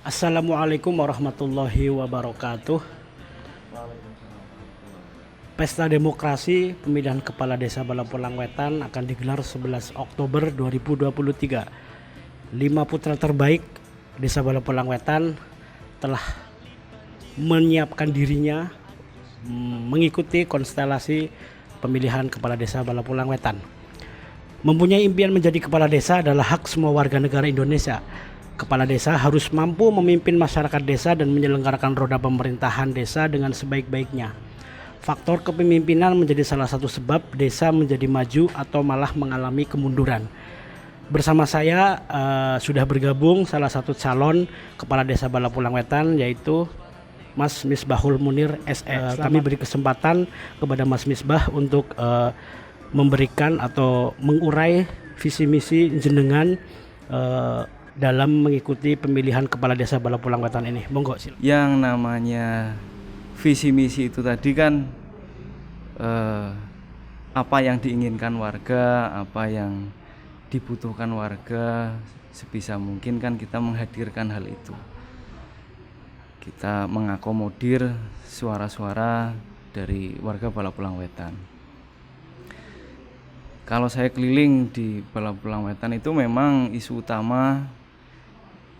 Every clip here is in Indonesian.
Assalamualaikum warahmatullahi wabarakatuh. Pesta demokrasi pemilihan kepala desa Balapulang Wetan akan digelar 11 Oktober 2023. 5 putra terbaik desa Balapulang Wetan telah menyiapkan dirinya mengikuti konstelasi pemilihan kepala desa Balapulang Wetan. Mempunyai impian menjadi kepala desa adalah hak semua warga negara Indonesia. Kepala desa harus mampu memimpin masyarakat desa dan menyelenggarakan roda pemerintahan desa dengan sebaik-baiknya. Faktor kepemimpinan menjadi salah satu sebab desa menjadi maju atau malah mengalami kemunduran. Bersama saya sudah bergabung salah satu calon kepala desa Balapulang Wetan, yaitu Mas Misbahul Munir SE. Kami beri kesempatan kepada Mas Misbah untuk memberikan atau mengurai visi misi jenengan dalam mengikuti pemilihan kepala desa Balapulang Wetan ini. Monggo silakan. Yang namanya visi misi itu tadi kan apa yang diinginkan warga, apa yang dibutuhkan warga, sebisa mungkin kan kita menghadirkan hal itu. Kita mengakomodir suara-suara dari warga Balapulang Wetan. Kalau saya keliling di Balapulang Wetan itu memang isu utama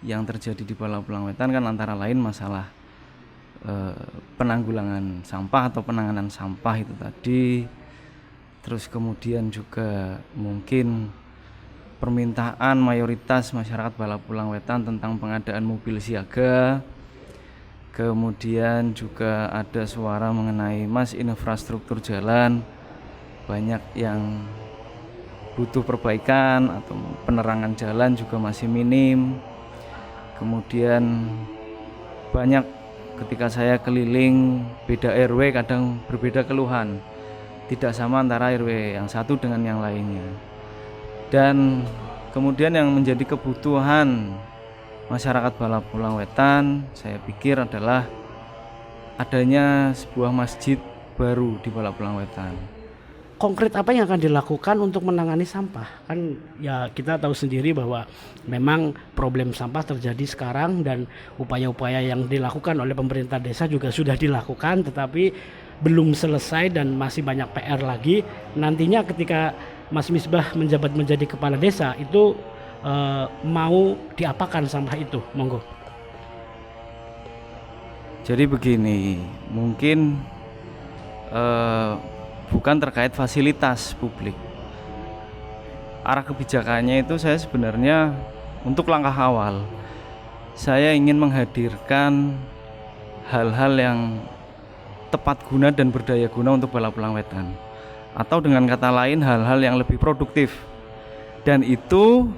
yang terjadi di Balapulang Wetan kan antara lain masalah penanggulangan sampah atau penanganan sampah itu tadi. Terus kemudian juga mungkin permintaan mayoritas masyarakat Balapulang Wetan tentang pengadaan mobil siaga. Kemudian juga ada suara mengenai infrastruktur jalan banyak yang butuh perbaikan atau penerangan jalan juga masih minim. Kemudian banyak ketika saya keliling beda RW kadang berbeda keluhan, tidak sama antara RW yang satu dengan yang lainnya. Dan kemudian yang menjadi kebutuhan masyarakat Balapulang Wetan saya pikir adalah adanya sebuah masjid baru di Balapulang Wetan. Konkret apa yang akan dilakukan untuk menangani sampah? Kan ya kita tahu sendiri bahwa memang problem sampah terjadi sekarang dan upaya-upaya yang dilakukan oleh pemerintah desa juga sudah dilakukan, tetapi belum selesai dan masih banyak PR lagi. Nantinya ketika Mas Misbah menjabat menjadi kepala desa itu mau diapakan sampah itu? Monggo. Jadi begini, mungkin bukan terkait fasilitas publik. Arah kebijakannya itu saya sebenarnya untuk langkah awal saya ingin menghadirkan hal-hal yang tepat guna dan berdaya guna untuk Balapulang Wetan, atau dengan kata lain hal-hal yang lebih produktif, dan itu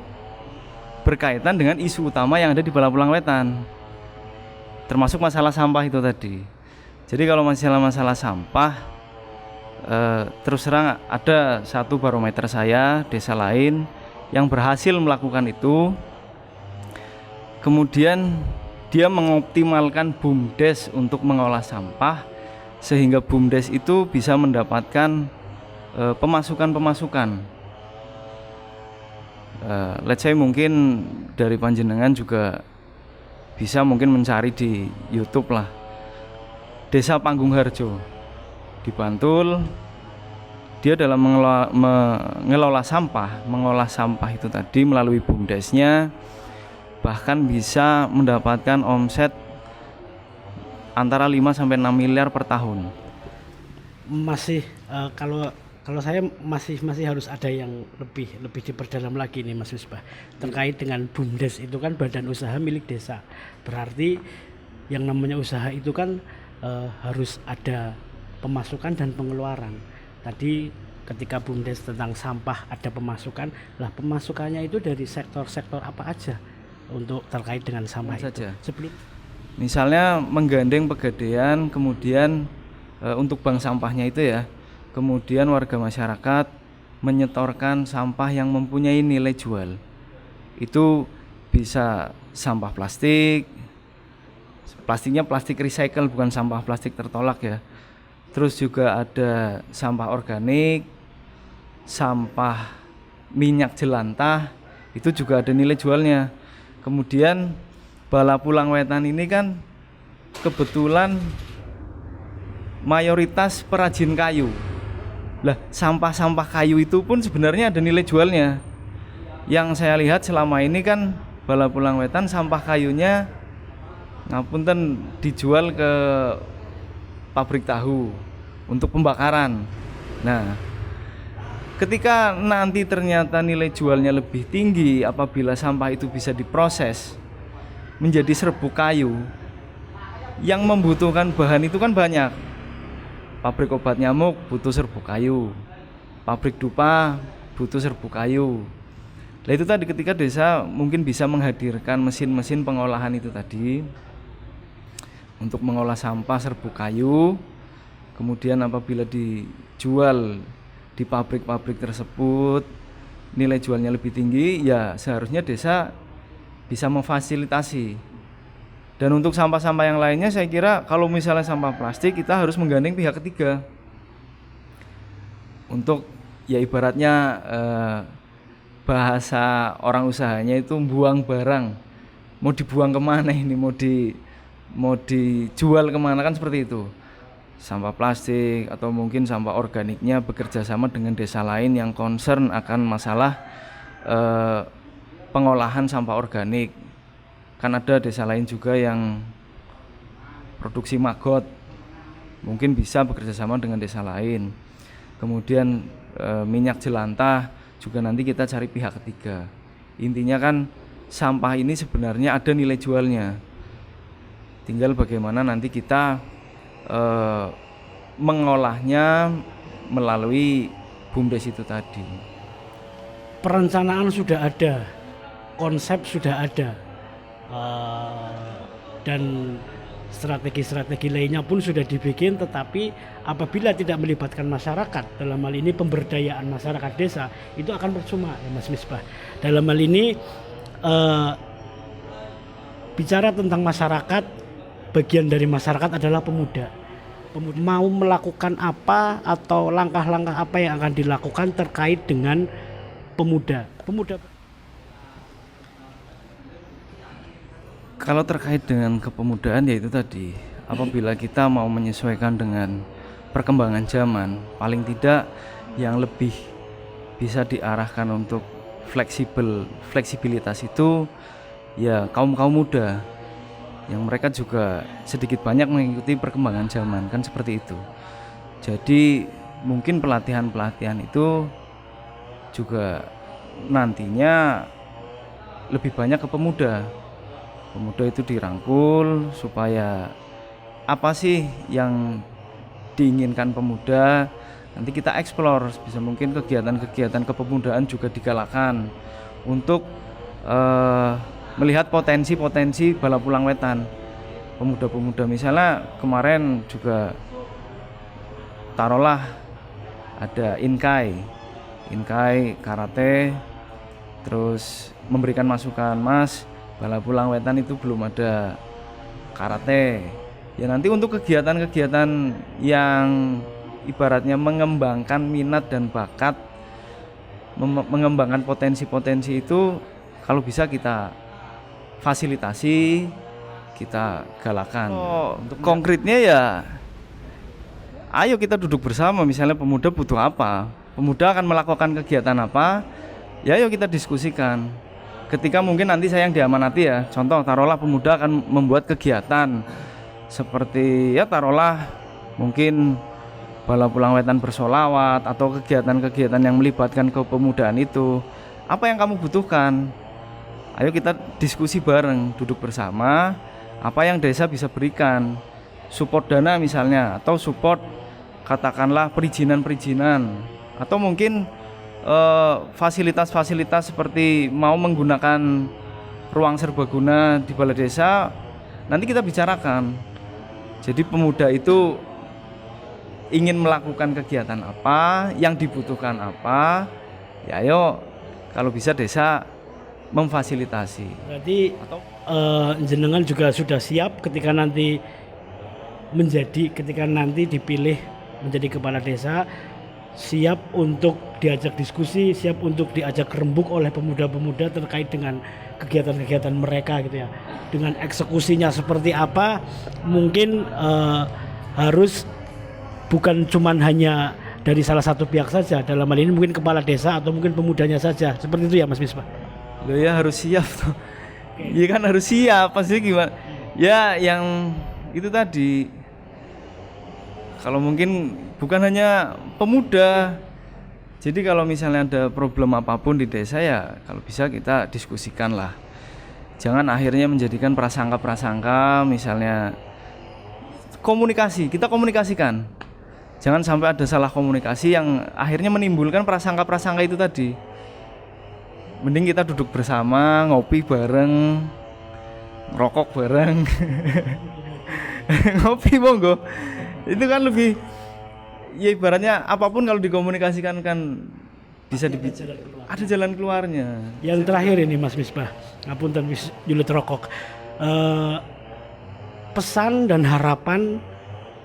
berkaitan dengan isu utama yang ada di Balapulang Wetan, termasuk masalah sampah itu tadi. Jadi kalau masalah sampah, terus terang ada satu barometer saya, desa lain yang berhasil melakukan itu, kemudian dia mengoptimalkan BUMDes untuk mengolah sampah sehingga BUMDes itu bisa mendapatkan pemasukan. Let's say mungkin dari panjenengan juga bisa mungkin mencari di YouTube lah, Desa Panggung Harjo di Bantul. Dia dalam mengelola sampah, mengolah sampah itu tadi melalui BUMDesnya bahkan bisa mendapatkan omset antara 5 sampai 6 miliar per tahun. Masih kalau saya masih harus ada yang lebih diperdalam lagi nih Mas Misbah terkait dengan BUMDes. Itu kan badan usaha milik desa, berarti yang namanya usaha itu kan harus ada pemasukan dan pengeluaran. Tadi ketika BUMDes tentang sampah ada pemasukan, lah pemasukannya itu dari sektor-sektor apa aja untuk terkait dengan sampah itu? Sebelum misalnya menggandeng Pegadaian, kemudian untuk bank sampahnya itu ya, kemudian warga masyarakat menyetorkan sampah yang mempunyai nilai jual. Itu bisa sampah plastik, plastiknya plastik recycle bukan sampah plastik tertolak ya. Terus juga ada sampah organik, sampah minyak jelantah, itu juga ada nilai jualnya. Kemudian Balapulang Wetan ini kan kebetulan mayoritas perajin kayu. Lah, sampah-sampah kayu itu pun sebenarnya ada nilai jualnya. Yang saya lihat selama ini kan Balapulang Wetan sampah kayunya ngapunten dijual ke pabrik tahu untuk pembakaran. Nah, ketika nanti ternyata nilai jualnya lebih tinggi apabila sampah itu bisa diproses menjadi serbuk kayu, yang membutuhkan bahan itu kan banyak. Pabrik obat nyamuk butuh serbuk kayu, pabrik dupa butuh serbuk kayu. Nah, itu tadi ketika desa mungkin bisa menghadirkan mesin-mesin pengolahan itu tadi untuk mengolah sampah serbuk kayu, kemudian apabila dijual di pabrik-pabrik tersebut nilai jualnya lebih tinggi, ya seharusnya desa bisa memfasilitasi. Dan untuk sampah-sampah yang lainnya saya kira kalau misalnya sampah plastik kita harus menggandeng pihak ketiga untuk ya ibaratnya bahasa orang usahanya itu buang barang, mau dibuang kemana ini, mau dijual kemana, kan seperti itu. Sampah plastik atau mungkin sampah organiknya bekerja sama dengan desa lain yang concern akan masalah pengolahan sampah organik. Kan ada desa lain juga yang produksi maggot, mungkin bisa bekerja sama dengan desa lain. Kemudian minyak jelantah juga nanti kita cari pihak ketiga. Intinya kan sampah ini sebenarnya ada nilai jualnya, tinggal bagaimana nanti kita mengolahnya melalui BUMDes itu tadi. Perencanaan sudah ada, konsep sudah ada, dan strategi-strategi lainnya pun sudah dibikin, tetapi apabila tidak melibatkan masyarakat, dalam hal ini pemberdayaan masyarakat desa, itu akan percuma ya Mas Misbah. Dalam hal ini bicara tentang masyarakat, bagian dari masyarakat adalah pemuda. Pemuda mau melakukan apa atau langkah-langkah apa yang akan dilakukan terkait dengan pemuda. Kalau terkait dengan kepemudaan ya itu tadi, apabila kita mau menyesuaikan dengan perkembangan zaman, paling tidak yang lebih bisa diarahkan untuk fleksibilitas itu ya kaum muda, yang mereka juga sedikit banyak mengikuti perkembangan zaman, kan seperti itu. Jadi mungkin pelatihan itu juga nantinya lebih banyak ke pemuda itu dirangkul supaya apa sih yang diinginkan pemuda, nanti kita eksplor. Bisa mungkin kegiatan-kegiatan kepemudaan juga digalakan untuk melihat potensi-potensi Balapulang Wetan. Pemuda-pemuda misalnya kemarin juga taruhlah ada Inkai karate, terus memberikan masukan, Mas, Balapulang Wetan itu belum ada karate. Ya nanti untuk kegiatan-kegiatan yang ibaratnya mengembangkan minat dan bakat, mengembangkan potensi-potensi itu, kalau bisa kita fasilitasi, kita galakan. Untuk konkretnya ya ayo kita duduk bersama, misalnya pemuda butuh apa, pemuda akan melakukan kegiatan apa, ya ayo kita diskusikan. Ketika mungkin nanti saya yang diamanati ya, contoh taruhlah pemuda akan membuat kegiatan seperti ya taruhlah mungkin Balapulang Wetan bersolawat atau kegiatan-kegiatan yang melibatkan kepemudaan itu, apa yang kamu butuhkan? Ayo kita diskusi bareng, duduk bersama, apa yang desa bisa berikan, support dana misalnya, atau support katakanlah perizinan, atau mungkin fasilitas-fasilitas seperti mau menggunakan ruang serbaguna di balai desa, nanti kita bicarakan. Jadi pemuda itu ingin melakukan kegiatan apa, yang dibutuhkan apa, ya ayo kalau bisa desa memfasilitasi. Berarti jenengan juga sudah siap ketika nanti dipilih menjadi kepala desa, siap untuk diajak diskusi, siap untuk diajak rembuk oleh pemuda-pemuda terkait dengan kegiatan-kegiatan mereka gitu ya. Dengan eksekusinya seperti apa, mungkin harus bukan cuman hanya dari salah satu pihak saja, dalam hal ini mungkin kepala desa atau mungkin pemudanya saja, seperti itu ya Mas Misbah. Loh ya harus siap tuh. Iya kan harus siap, pasti gimana? Ya yang itu tadi. Kalau mungkin bukan hanya pemuda. Jadi kalau misalnya ada problem apapun di desa ya kalau bisa kita diskusikan lah. Jangan akhirnya menjadikan prasangka-prasangka, misalnya komunikasi, kita komunikasikan. Jangan sampai ada salah komunikasi yang akhirnya menimbulkan prasangka-prasangka itu tadi. Mending kita duduk bersama, ngopi bareng, ngerokok bareng. Ngopi monggo. Itu kan lebih, ya ibaratnya apapun kalau dikomunikasikan kan bisa ada jalan keluarnya. Yang terakhir ini Mas Misbah, ngapunten wis julut rokok. Pesan dan harapan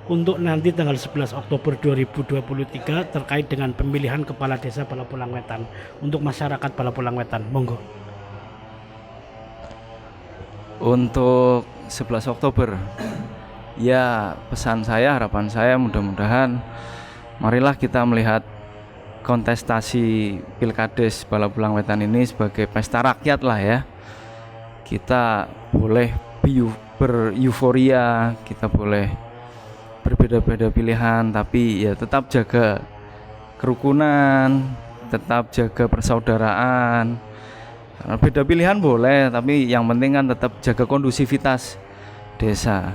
untuk nanti tanggal 11 Oktober 2023 terkait dengan pemilihan kepala desa Balapulang Wetan untuk masyarakat Balapulang Wetan, monggo. Untuk 11 Oktober ya pesan saya, harapan saya mudah-mudahan marilah kita melihat kontestasi Pilkades Balapulang Wetan ini sebagai pesta rakyat lah ya. Kita boleh bereuforia, kita boleh berbeda-beda pilihan, tapi ya tetap jaga kerukunan, tetap jaga persaudaraan. Karena beda pilihan boleh, tapi yang penting kan tetap jaga kondusivitas desa.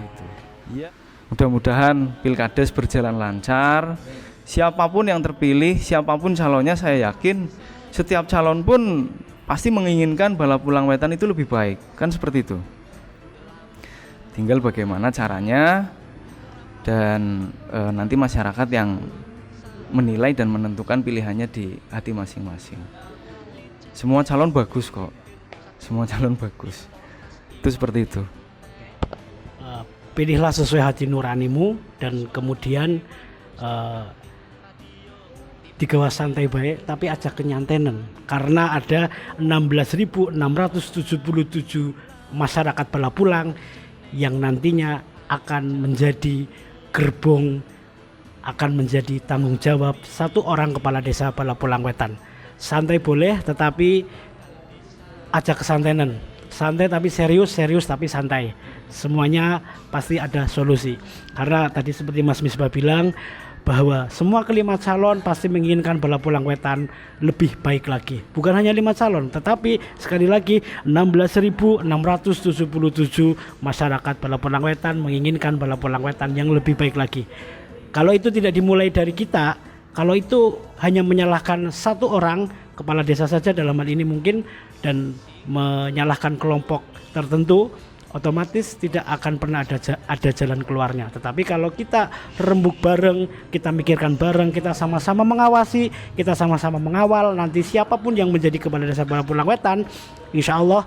Ya, mudah-mudahan Pilkades berjalan lancar. Siapapun yang terpilih, siapapun calonnya, saya yakin setiap calon pun pasti menginginkan Balapulang Wetan itu lebih baik, kan seperti itu. Tinggal bagaimana caranya, dan nanti masyarakat yang menilai dan menentukan pilihannya di hati masing-masing. Semua calon bagus kok, semua calon bagus. Itu seperti itu. Pilihlah sesuai hati nuranimu dan kemudian digawa santai baik, tapi ajak kenyantenan. Karena ada 16.677 masyarakat Balapulang yang nantinya akan menjadi gerbong, akan menjadi tanggung jawab satu orang kepala desa Balapulang Wetan. Santai boleh, tetapi ajak kesantenan. Santai tapi serius, serius tapi santai. Semuanya pasti ada solusi. Karena tadi seperti Mas Misbah bilang bahwa semua kelima calon pasti menginginkan Balapulang Wetan lebih baik lagi. Bukan hanya 5 calon, tetapi sekali lagi 16.677 masyarakat Balapulang Wetan menginginkan Balapulang Wetan yang lebih baik lagi. Kalau itu tidak dimulai dari kita, kalau itu hanya menyalahkan satu orang kepala desa saja dalam hal ini mungkin, dan menyalahkan kelompok tertentu, otomatis tidak akan pernah ada jalan keluarnya. Tetapi kalau kita rembuk bareng, kita mikirkan bareng, kita sama-sama mengawasi, kita sama-sama mengawal, nanti siapapun yang menjadi kepala desa Balapulang Wetan, insya Allah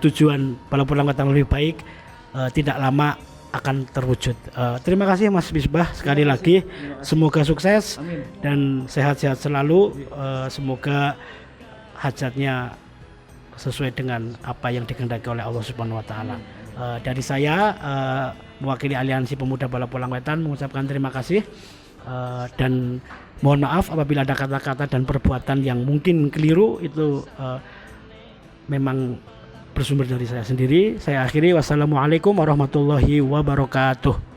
tujuan Balapulang Wetan lebih baik tidak lama akan terwujud. Terima kasih Mas Misbah sekali lagi. Semoga sukses dan sehat-sehat selalu. Semoga hajatnya sesuai dengan apa yang dikehendaki oleh Allah Subhanahu wa taala. Dari saya mewakili Aliansi Pemuda Balapulang Wetan mengucapkan terima kasih dan mohon maaf apabila ada kata-kata dan perbuatan yang mungkin keliru, itu memang bersumber dari saya sendiri. Saya akhiri, wassalamualaikum warahmatullahi wabarakatuh.